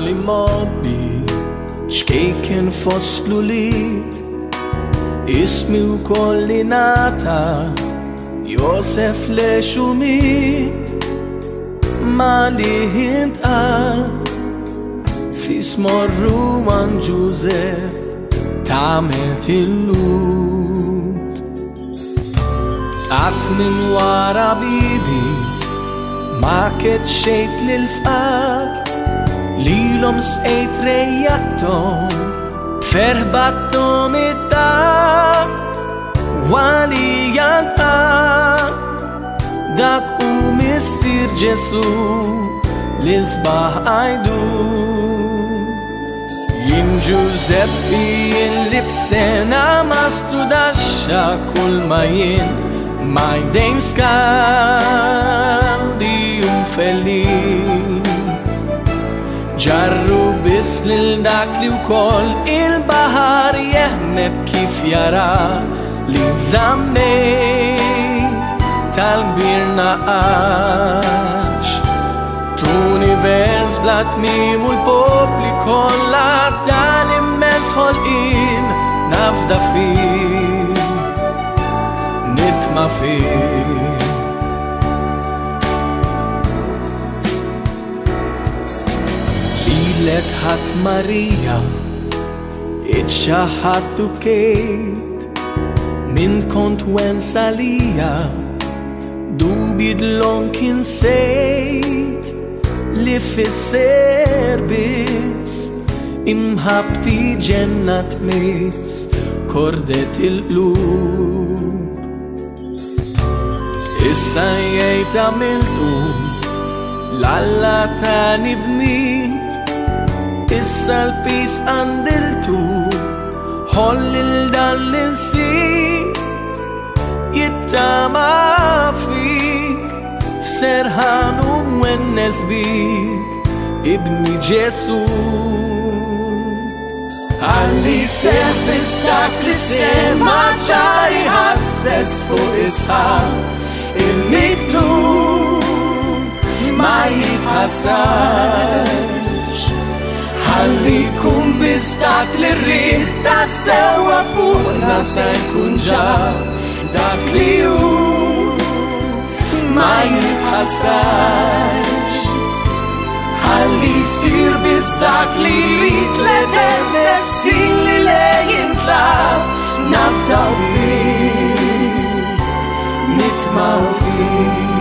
li modi xkejken fost l-uliet ismi wkoll li nata Josef le xumit ma li hintqal fismorru għan Ġużepp tamet il-lut Qatt min wara bibi ma ketxejt lil-fqar lilhom sqejt rejjaqthom ferħbatthom id-dar għalija ntqal dak hu missier Ġesu li sbaħ għajdu Jien Ġużeppi li b'sena mastru daxxa kull ma jien ma jdejn skaldi felin ġarru biss lil dak li wkoll il-baħar jeħmeb kif jara li żammejt tal-kbir naqax T'univers bla tmiem u l-popli kollha tal-immens ħolqien nafda fih nitma' fih Lilek ħadd Marija iċċaħħadtu kejt min kont wensa lija dubi dlon kien sejt li fisser biss imħabti ġenna tmiss kordet il-qlub Issa jgħid għamiltu l-Alla tani b'mir Issa l-pis għandiltu ħollil dan l-insir jittama fik f'serħan u mwennes bik ibni Ġesu Għalli seħbis dak li sema ċari ħasses fuq Isħaq il-miktub ma jitħassax Ħalli kun biss dak li rrid tassewa fuqna se jkun ġab dak li hu ma jitħassax Ħalli jsir biss dak li jrid l-etern destin li lejn jintlaq naftaw fih nitmaw fih